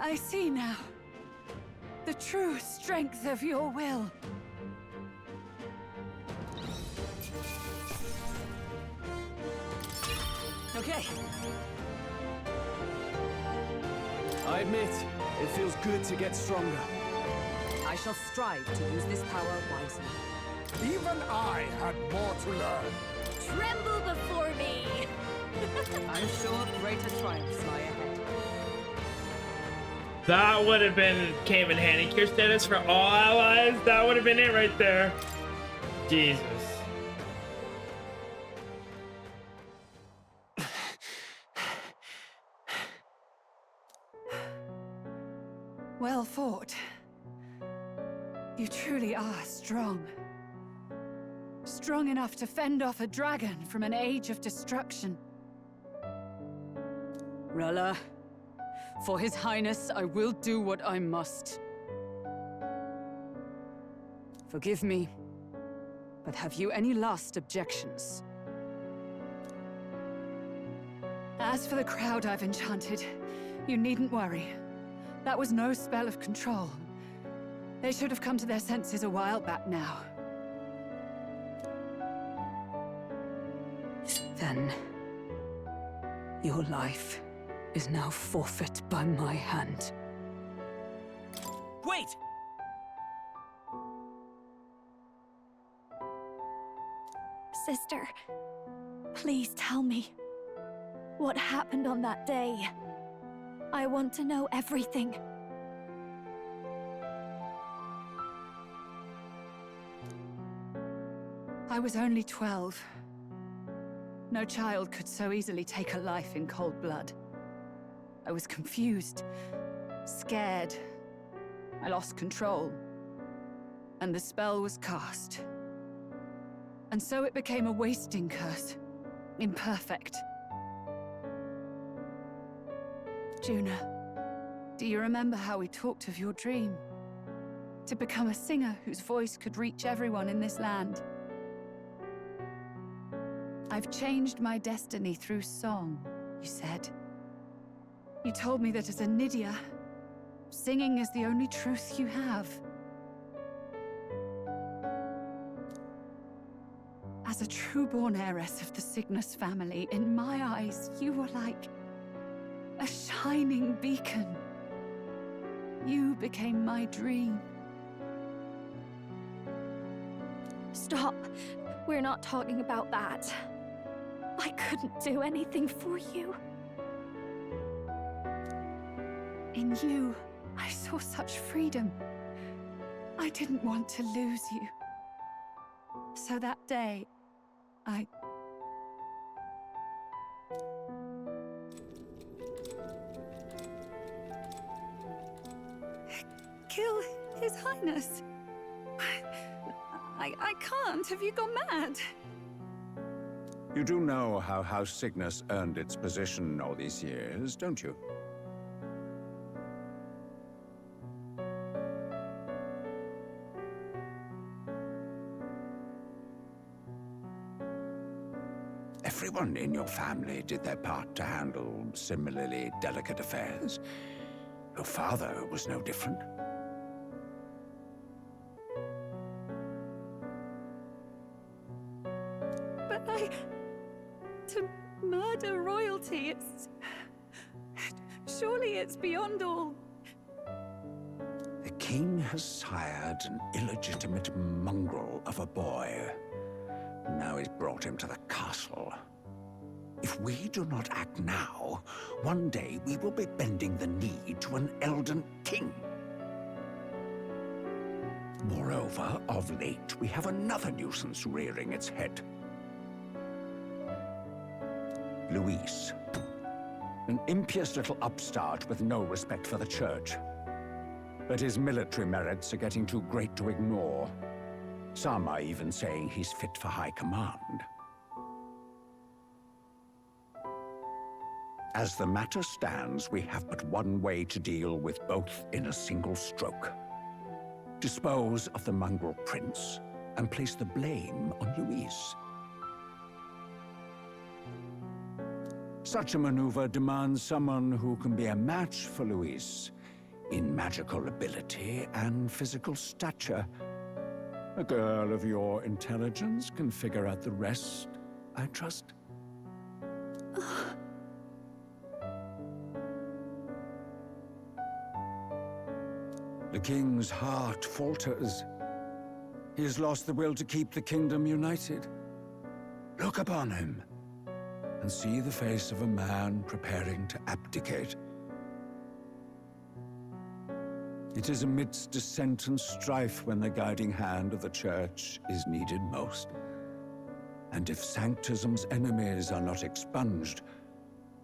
I see now. The true strength of your will. Okay. I admit, it feels good to get stronger. I shall strive to use this power wisely. Even I had more to learn. Tremble before me! I'm sure greater triumphs lie ahead. That would have been came in handy. Cure status for all allies. That would have been it right there. Jesus. Well fought. You truly are strong. Strong enough to fend off a dragon from an age of destruction. Rella, for His Highness, I will do what I must. Forgive me, but have you any last objections? As for the crowd I've enchanted, you needn't worry. That was no spell of control. They should have come to their senses a while back now. Then, your life is now forfeit by my hand. Wait! Sister, please tell me. What happened on that day? I want to know everything. I was only 12. No child could so easily take a life in cold blood. I was confused, scared. I lost control. And the spell was cast. And so it became a wasting curse. Imperfect. Juna, do you remember how we talked of your dream? To become a singer whose voice could reach everyone in this land. I've changed my destiny through song, you said. You told me that as a Nydia, singing is the only truth you have. As a true-born heiress of the Cygnus family, in my eyes, you were like a shining beacon. You became my dream. Stop. We're not talking about that. I couldn't do anything for you. In you, I saw such freedom. I didn't want to lose you. So that day, I... Kill His Highness. I can't. Have you gone mad? You do know how House Cygnus earned its position all these years, don't you? Everyone in your family did their part to handle similarly delicate affairs. Your father was no different. But to murder royalty, it's... Surely it's beyond all... The king has sired an illegitimate mongrel of a boy. Now he's brought him to the castle. If we do not act now, one day we will be bending the knee to an Elden king. Moreover, of late, we have another nuisance rearing its head. Luis. An impious little upstart with no respect for the church. But his military merits are getting too great to ignore. Some are even saying he's fit for high command. As the matter stands, we have but one way to deal with both in a single stroke. Dispose of the mongrel prince and place the blame on Luis. Such a maneuver demands someone who can be a match for Luis in magical ability and physical stature. A girl of your intelligence can figure out the rest, I trust. The king's heart falters. He has lost the will to keep the kingdom united. Look upon him, and see the face of a man preparing to abdicate. It is amidst dissent and strife when the guiding hand of the Church is needed most. And if Sanctism's enemies are not expunged,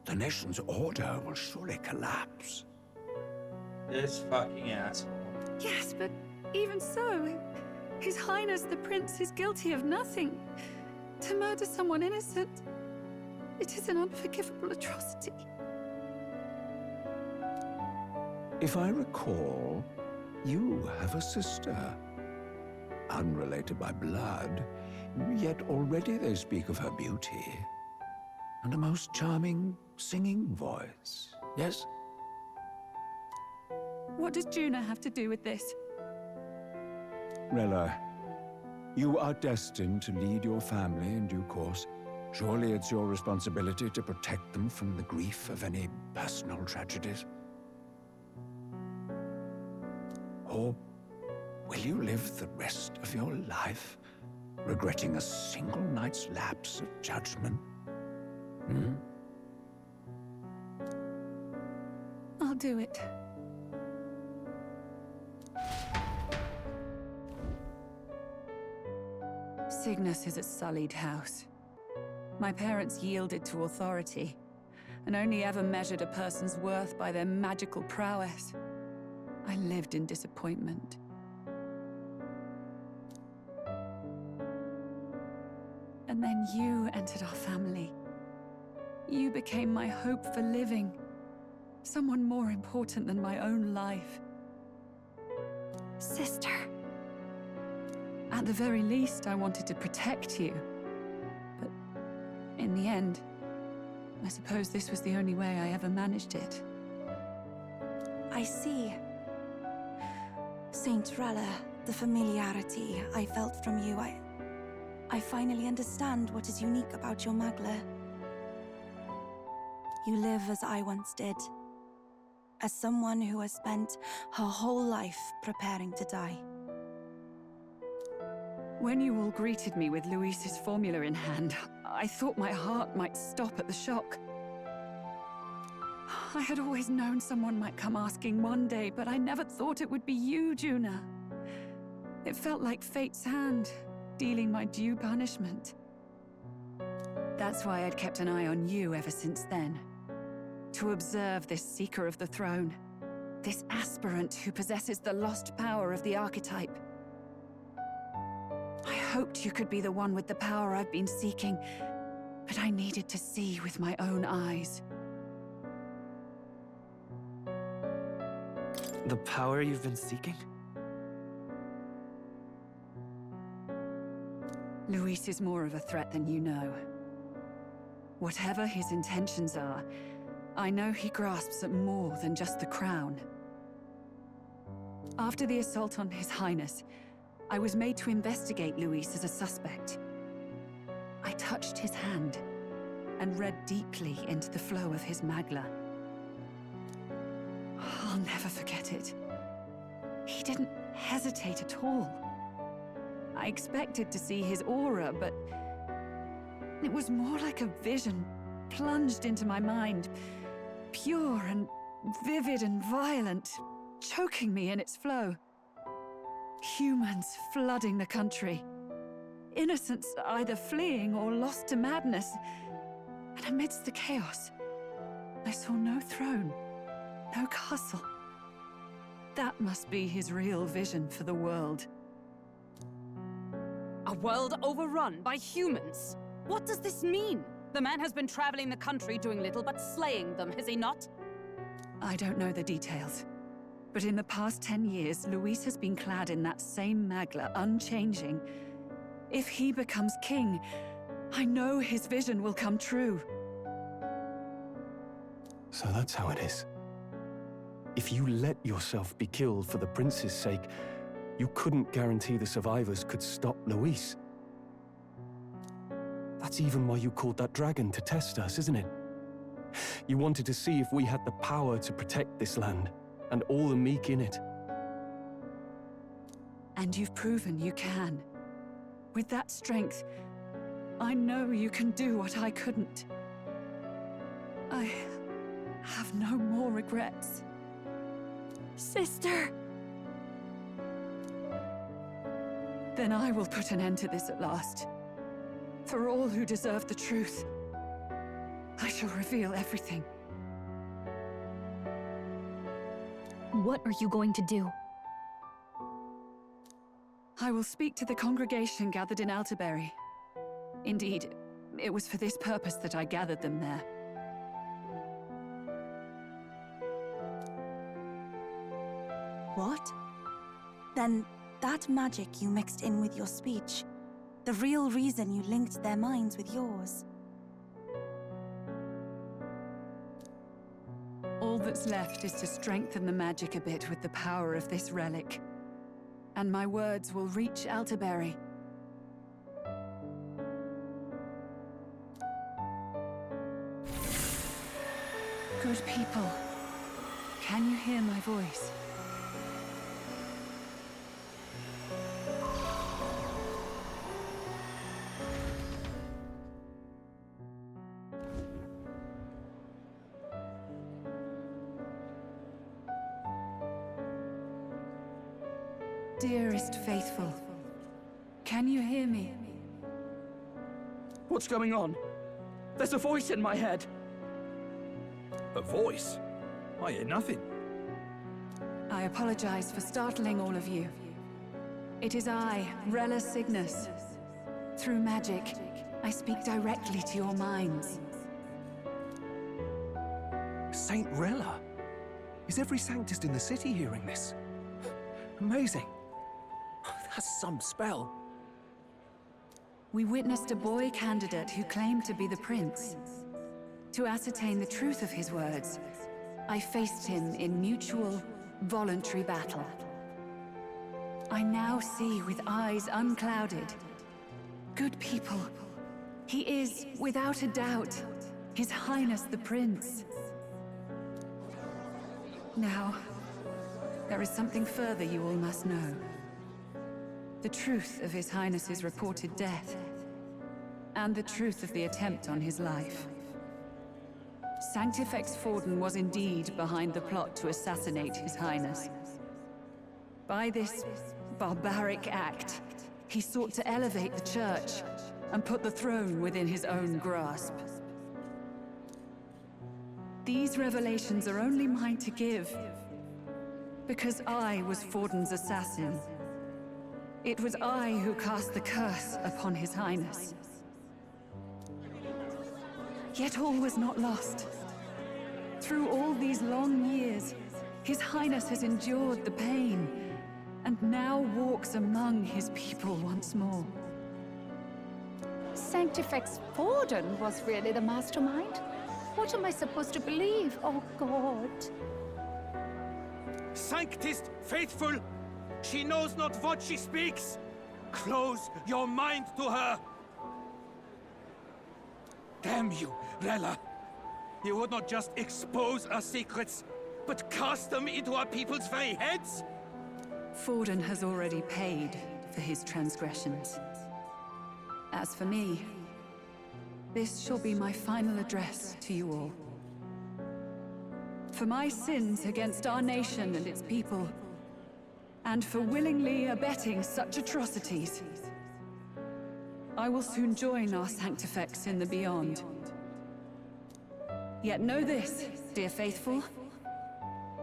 the nation's order will surely collapse. This fucking asshole. Yes, but even so, His Highness the Prince is guilty of nothing. To murder someone innocent, it is an unforgivable atrocity. If I recall, you have a sister. Unrelated by blood, yet already they speak of her beauty. And a most charming singing voice, yes? What does Juna have to do with this? Rella, you are destined to lead your family in due course. Surely it's your responsibility to protect them from the grief of any personal tragedies. Or will you live the rest of your life regretting a single night's lapse of judgment? I'll do it. Cygnus is a sullied house. My parents yielded to authority, and only ever measured a person's worth by their magical prowess. I lived in disappointment. And then you entered our family. You became my hope for living. Someone more important than my own life. Sister. At the very least, I wanted to protect you. But in the end, I suppose this was the only way I ever managed it. I see. Saint Rella, the familiarity I felt from you, I finally understand what is unique about your Magla. You live as I once did. As someone who has spent her whole life preparing to die. When you all greeted me with Luis's formula in hand, I thought my heart might stop at the shock. I had always known someone might come asking one day, but I never thought it would be you, Juna. It felt like fate's hand, dealing my due punishment. That's why I'd kept an eye on you ever since then. To observe this seeker of the throne, this aspirant who possesses the lost power of the Archetype. I hoped you could be the one with the power I've been seeking, but I needed to see with my own eyes. The power you've been seeking? Luis is more of a threat than you know. Whatever his intentions are, I know he grasps at more than just the crown. After the assault on His Highness, I was made to investigate Luis as a suspect. I touched his hand and read deeply into the flow of his Magla. I'll never forget it. He didn't hesitate at all. I expected to see his aura, but it was more like a vision plunged into my mind, pure and vivid and violent, choking me in its flow. Humans flooding the country. Innocents either fleeing or lost to madness. And amidst the chaos, I saw no throne, no castle. That must be his real vision for the world. A world overrun by humans? What does this mean? The man has been traveling the country doing little but slaying them, has he not? I don't know the details. But in the past 10 years, Luis has been clad in that same Magla, unchanging. If he becomes king, I know his vision will come true. So that's how it is. If If you let yourself be killed for the prince's sake, you couldn't guarantee the survivors could stop Luis. That's even why you called that dragon to test us, isn't it? You wanted to see if we had the power to protect this land, and all the meek in it. And you've proven you can. With that strength, I know you can do what I couldn't. I have no more regrets. Sister! Then I will put an end to this at last. For all who deserve the truth, I shall reveal everything. What are you going to do? I will speak to the congregation gathered in Altaberry. Indeed, it was for this purpose that I gathered them there. What? Then that magic you mixed in with your speech, the real reason you linked their minds with yours. All that's left is to strengthen the magic a bit with the power of this relic. And my words will reach Altaberry. Good people, can you hear my voice? Dearest faithful, can you hear me? What's going on? There's a voice in my head. A voice? I hear nothing. I apologize for startling all of you. It is I, Rella Cygnus. Through magic, I speak directly to your minds. Saint Rella? Is every Sanctist in the city hearing this? Amazing. That's some spell. We witnessed a boy candidate who claimed to be the prince. To ascertain the truth of his words, I faced him in mutual, voluntary battle. I now see with eyes unclouded. Good people, he is, without a doubt, His Highness the Prince. Now, there is something further you all must know. The truth of His Highness's reported death, and the truth of the attempt on his life. Sanctifex Forden was indeed behind the plot to assassinate His Highness. By this barbaric act, he sought to elevate the Church and put the throne within his own grasp. These revelations are only mine to give, because I was Forden's assassin. It was I who cast the curse upon His Highness. Yet all was not lost. Through all these long years, His Highness has endured the pain, and now walks among his people once more. Sanctifex Forden was really the mastermind? What am I supposed to believe? Oh, God. Sanctist faithful, she knows not what she speaks. Close your mind to her. Damn you, Rella. You would not just expose our secrets, but cast them into our people's very heads? Forden has already paid for his transgressions. As for me, this shall be my final address to you all. For my sins against our nation and its people, and for willingly abetting such atrocities, I will soon join our Sanctifex in the beyond. Yet know this, dear faithful.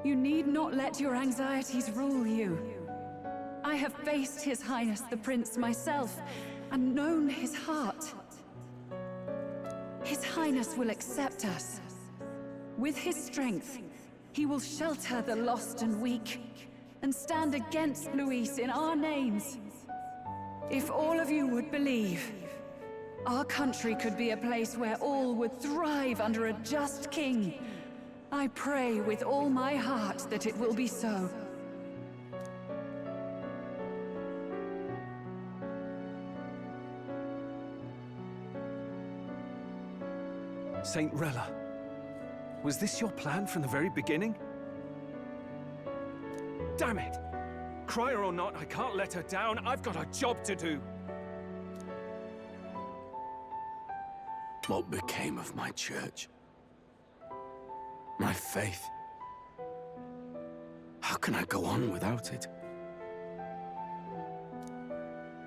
You need not let your anxieties rule you. I have faced His Highness the Prince myself, and known his heart. His Highness will accept us. With his strength, he will shelter the lost and weak, and stand against Luis in our names. If all of you would believe, our country could be a place where all would thrive under a just king, I pray with all my heart that it will be so. Saint Rella, was this your plan from the very beginning? Damn it! Cry her or not, I can't let her down. I've got a job to do. What became of my church? My faith? How can I go on without it?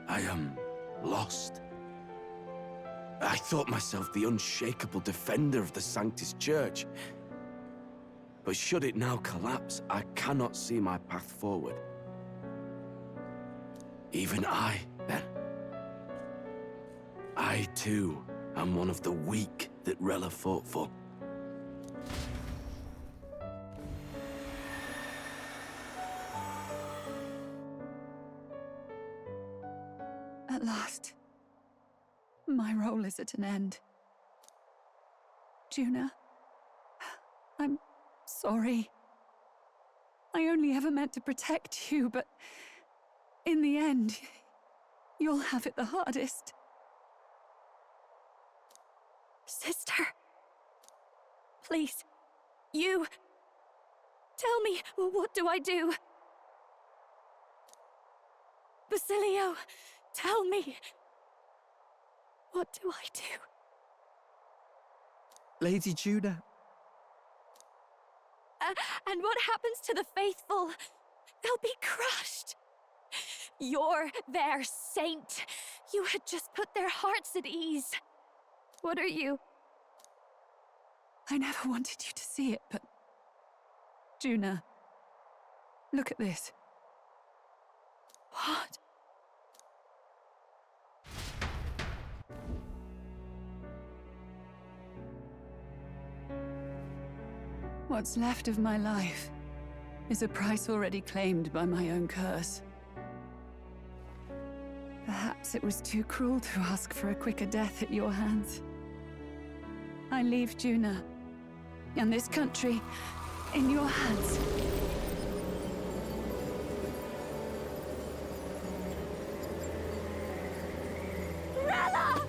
I am lost. I thought myself the unshakable defender of the Sanctus Church. But should it now collapse, I cannot see my path forward. Even I, then. I, too, am one of the weak that Rella fought for. At last, my role is at an end. Juna, I'm sorry. I only ever meant to protect you, but in the end, you'll have it the hardest. Sister, please, you... Tell me, what do I do? Basilio, tell me. What do I do? Lady Juna. And what happens to the faithful? They'll be crushed. You're their saint. You had just put their hearts at ease. What are you? I never wanted you to see it, but... Juna, look at this. What? What's left of my life is a price already claimed by my own curse. Perhaps it was too cruel to ask for a quicker death at your hands. I leave Juna and this country in your hands. Rella!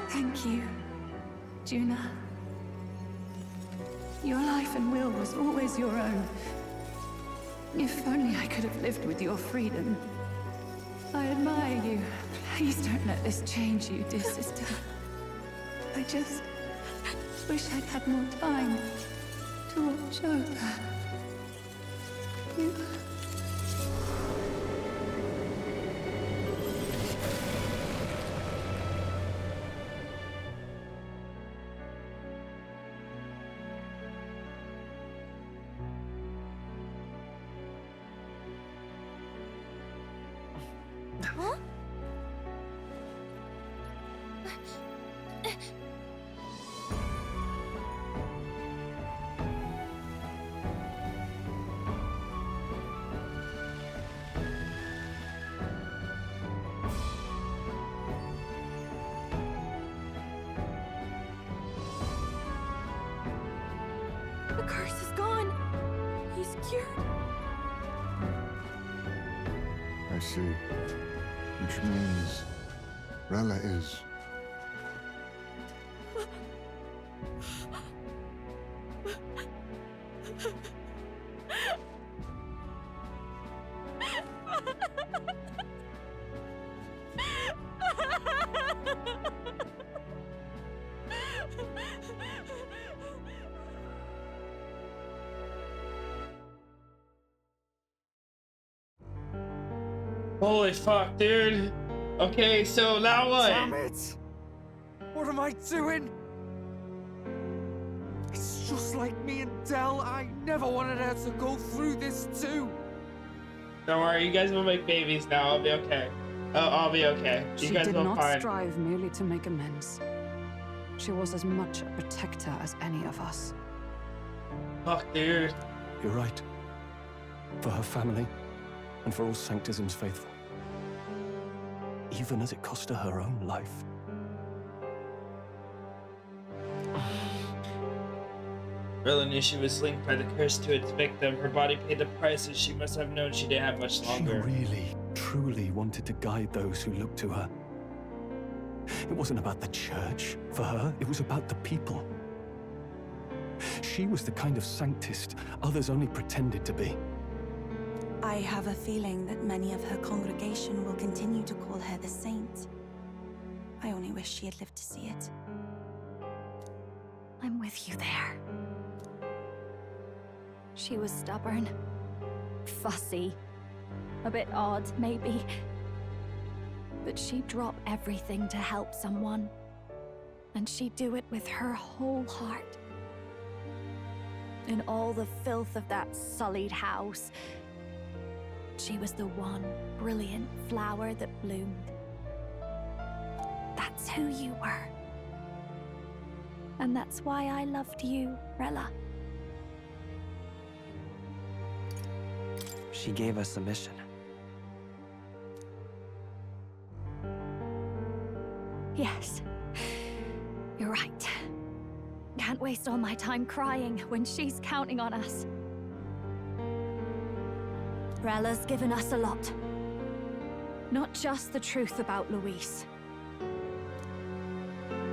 Thank you, Juna. Your life and will was always your own. If only I could have lived with your freedom. I admire you. Please don't let this change you, dear sister. I just wish I'd had more time to watch over you. Huh? The curse is gone. He's cured. I see. Which means Rella is... Holy fuck, dude. Okay, so now what? Damn it! What am I doing? It's just like me and Del. I never wanted her to go through this too. Don't worry, you guys will make babies now. I'll be okay. I'll be okay. You She guys did will not find. strive merely to make amends. She was as much a protector as any of us. Fuck, dude. You're right. For her family, and for all Sanctism's faithful. even as it cost her her own life. Rella knew she was linked by the curse to its victim. Her body paid the price, and she must have known she didn't have much longer. She really, truly wanted to guide those who looked to her. It wasn't about the church for her, it was about the people. She was the kind of sanctist others only pretended to be. I have a feeling that many of her congregation will continue to call her the saint. I only wish she had lived to see it. I'm with you there. She was stubborn, fussy, a bit odd, maybe. But she'd drop everything to help someone. And she'd do it with her whole heart. In all the filth of that sullied house, she was the one brilliant flower that bloomed. That's who you were. And that's why I loved you, Rella. She gave us a mission. Yes, you're right. Can't waste all my time crying when she's counting on us. Rella's given us a lot. Not just the truth about Luis.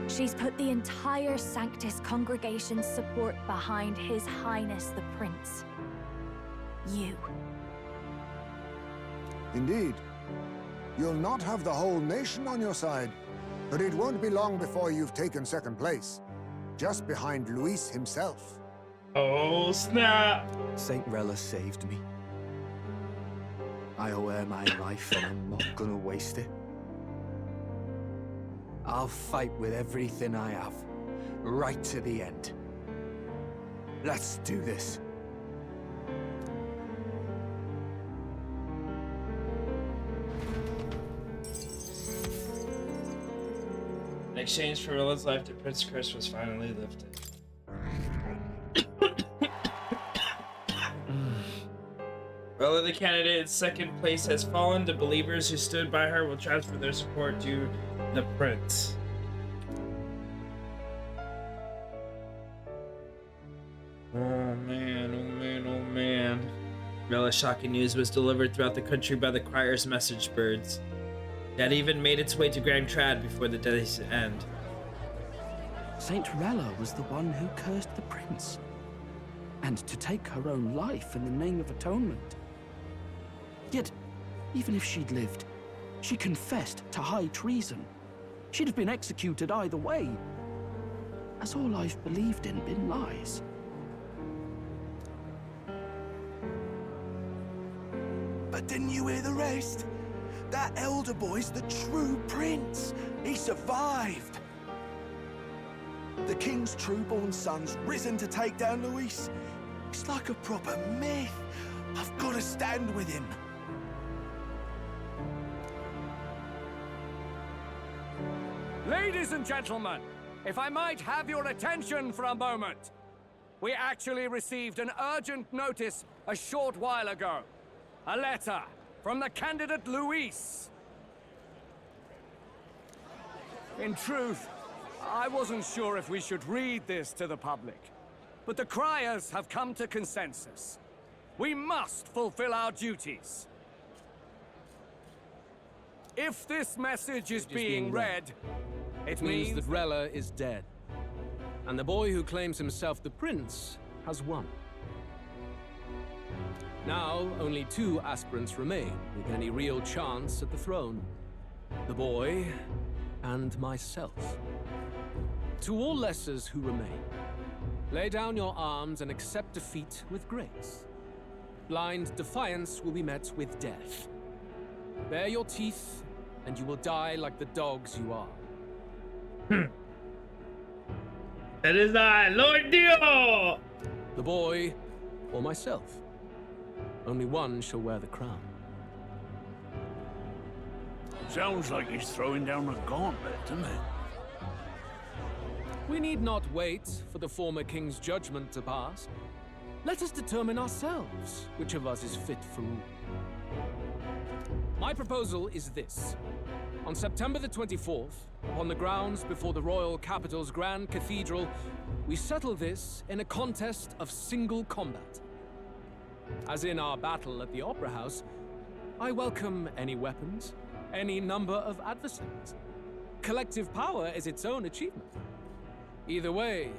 She's put the entire Sanctus congregation's support behind His Highness the Prince. You. Indeed. You'll not have the whole nation on your side, but it won't be long before you've taken second place, just behind Luis himself. Oh, snap! Saint Rella saved me. I owe her my life, and I'm not gonna waste it. I'll fight with everything I have, right to the end. Let's do this. In exchange for Rella's life, the Prince curse was finally lifted. Rella, the candidate in second place, has fallen. The believers who stood by her will transfer their support to the Prince. Oh man, oh man, oh man. Rella's shocking news was delivered throughout the country by the crier's message birds. That even made its way to Grand Trad before the day's end. Saint Rella was the one who cursed the prince. And to take her own life in the name of atonement. Yet, even if she'd lived, she confessed to high treason. She'd have been executed either way. Has all I've believed in been lies? But didn't you hear the rest? That elder boy's the true prince. He survived. The king's true-born son's risen to take down Luis. It's like a proper myth. I've got to stand with him. Ladies and gentlemen, if I might have your attention for a moment. We actually received an urgent notice a short while ago. A letter from the candidate Luis. In truth, I wasn't sure if we should read this to the public, but the criers have come to consensus. We must fulfill our duties. If this message is being read, it means that Rella is dead, and the boy who claims himself the prince has won. Now, only 2 aspirants remain with any real chance at the throne. The boy and myself. To all lessers who remain, lay down your arms and accept defeat with grace. Blind defiance will be met with death. Bare your teeth, and you will die like the dogs you are. It is I, Lord Dio! The boy, or myself. Only one shall wear the crown. Sounds like he's throwing down a gauntlet, doesn't it? We need not wait for the former king's judgment to pass. Let us determine ourselves which of us is fit for rule. My proposal is this. On September the 24th, on the grounds before the royal capital's Grand Cathedral, we settle this in a contest of single combat. As in our battle at the Opera House, I welcome any weapons, any number of adversaries. Collective power is its own achievement. Either way,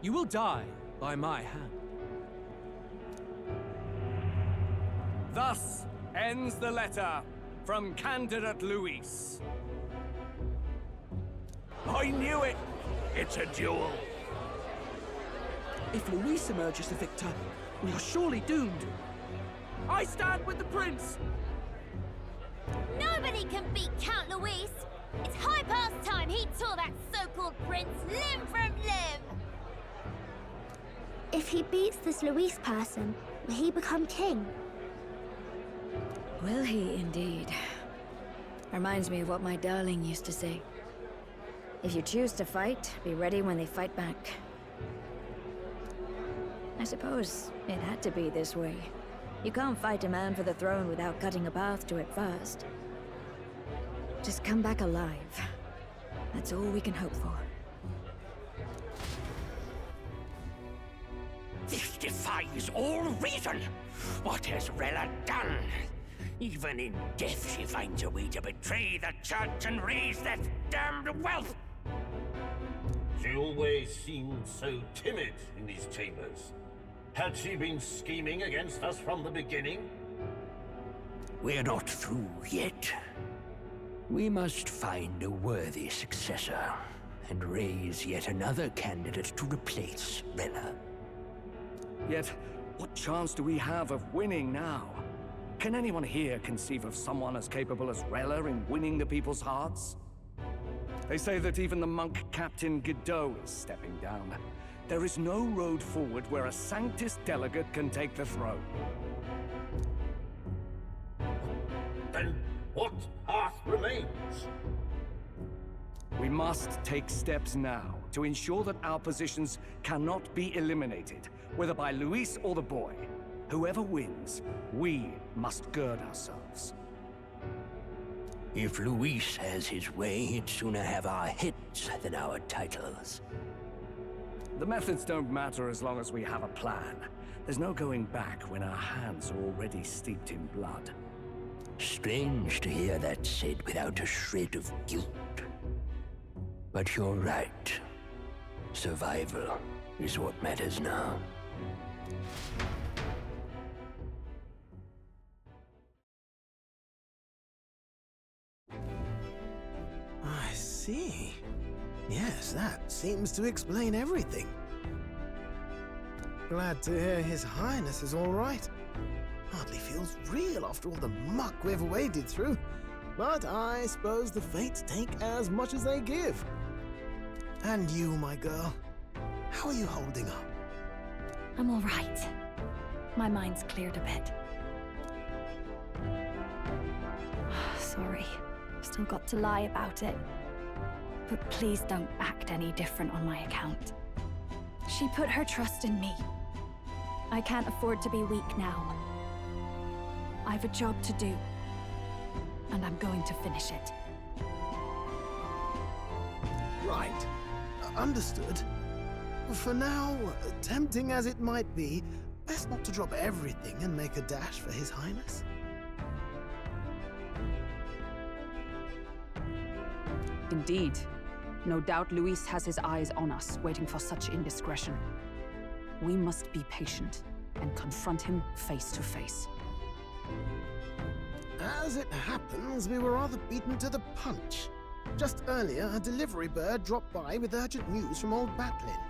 you will die by my hand. Thus ends the letter from candidate Luis. I knew it! It's a duel. If Luis emerges the victor, we are surely doomed. I stand with the prince! Nobody can beat Count Luis! It's high past time he tore that so-called prince limb from limb! If he beats this Luis person, will he become king? Will he indeed? Reminds me of what my darling used to say. If you choose to fight, be ready when they fight back. I suppose it had to be this way. You can't fight a man for the throne without cutting a path to it first. Just come back alive. That's all we can hope for. This defies all reason! What has Rella done? Even in death she finds a way to betray the church and raise that damned wealth! She always seemed so timid in these chambers. Had she been scheming against us from the beginning? We're not through yet. We must find a worthy successor and raise yet another candidate to replace Rella. Yet, what chance do we have of winning now? Can anyone here conceive of someone as capable as Rella in winning the people's hearts? They say that even the monk Captain Godot is stepping down. There is no road forward where a Sanctus delegate can take the throne. Then what path remains? We must take steps now to ensure that our positions cannot be eliminated, whether by Luis or the boy. Whoever wins, we must gird ourselves. If Luis has his way, he'd sooner have our heads than our titles. The methods don't matter as long as we have a plan. There's no going back when our hands are already steeped in blood. Strange to hear that said without a shred of guilt. But you're right. Survival is what matters now. I see. Yes, that seems to explain everything. Glad to hear His Highness is all right. Hardly feels real after all the muck we've waded through. But I suppose the fates take as much as they give. And you, my girl, how are you holding up? I'm all right. My mind's cleared a bit. Sorry. Still got to lie about it. But please don't act any different on my account. She put her trust in me. I can't afford to be weak now. I've a job to do, and I'm going to finish it. Right. Understood. For now, tempting as it might be, best not to drop everything and make a dash for His Highness. Indeed. No doubt Luis has his eyes on us, waiting for such indiscretion. We must be patient and confront him face to face. As it happens, we were rather beaten to the punch. Just earlier, a delivery bird dropped by with urgent news from old Batlin.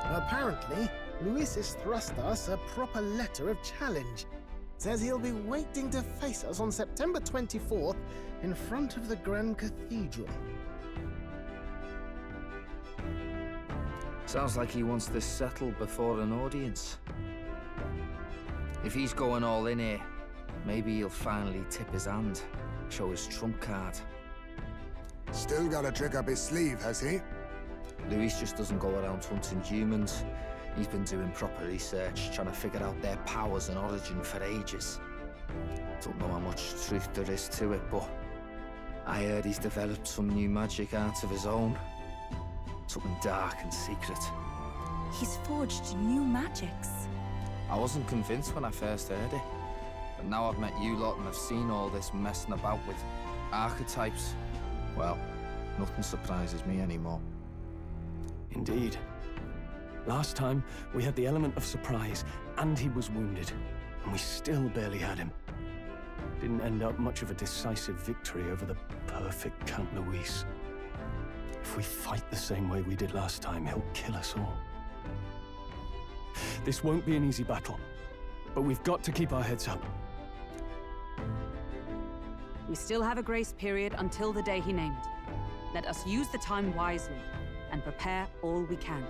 Apparently, Luis has thrust us a proper letter of challenge. Says he'll be waiting to face us on September 24th in front of the Grand Cathedral. Sounds like he wants this settled before an audience. If he's going all in here, maybe he'll finally tip his hand, show his trump card. Still got a trick up his sleeve, has he? Luis just doesn't go around hunting humans. He's been doing proper research, trying to figure out their powers and origin for ages. Don't know how much truth there is to it, but I heard he's developed some new magic art of his own. Something dark and secret. He's forged new magics. I wasn't convinced when I first heard it, but now I've met you lot and I've seen all this messing about with archetypes. Well, nothing surprises me anymore. Indeed. Last time, we had the element of surprise, and he was wounded, and we still barely had him. Didn't end up much of a decisive victory over the perfect Count Luis. If we fight the same way we did last time, he'll kill us all. This won't be an easy battle, but we've got to keep our heads up. We still have a grace period until the day he named. Let us use the time wisely and prepare all we can.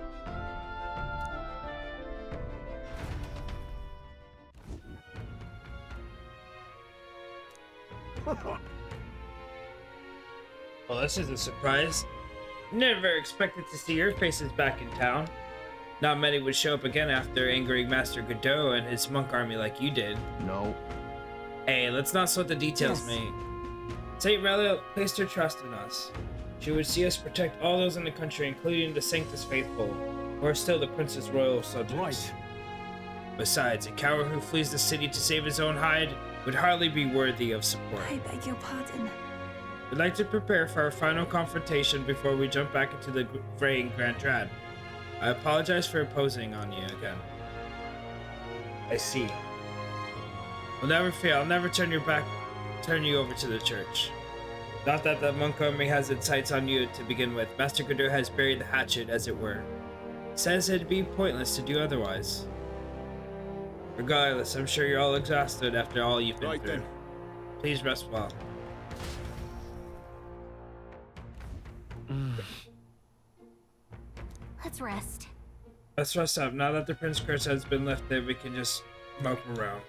Well, this is a surprise. Never expected to see your faces back in town. Not many would show up again after angering Master Godot and his monk army like you did. No. Hey, let's not sweat the details, mate. Saint Rella placed her trust in us. She would see us protect all those in the country, including the Sanctus Faithful, who are still the Prince's royal subjects. Right. Besides, a coward who flees the city to save his own hide would hardly be worthy of support. I beg your pardon. We'd like to prepare for our final confrontation before we jump back into the fray in Grand Trad. I apologize for imposing on you again. I see. I'll never fail. I'll never turn you over to the church. Not that the monk army has its sights on you to begin with. Master Godot has buried the hatchet, as it were. Says it'd be pointless to do otherwise. Regardless, I'm sure you're all exhausted after all you've been through. Please rest well. Let's rest. Let's rest up. Now that the Prince Curse has been lifted, we can just mope around.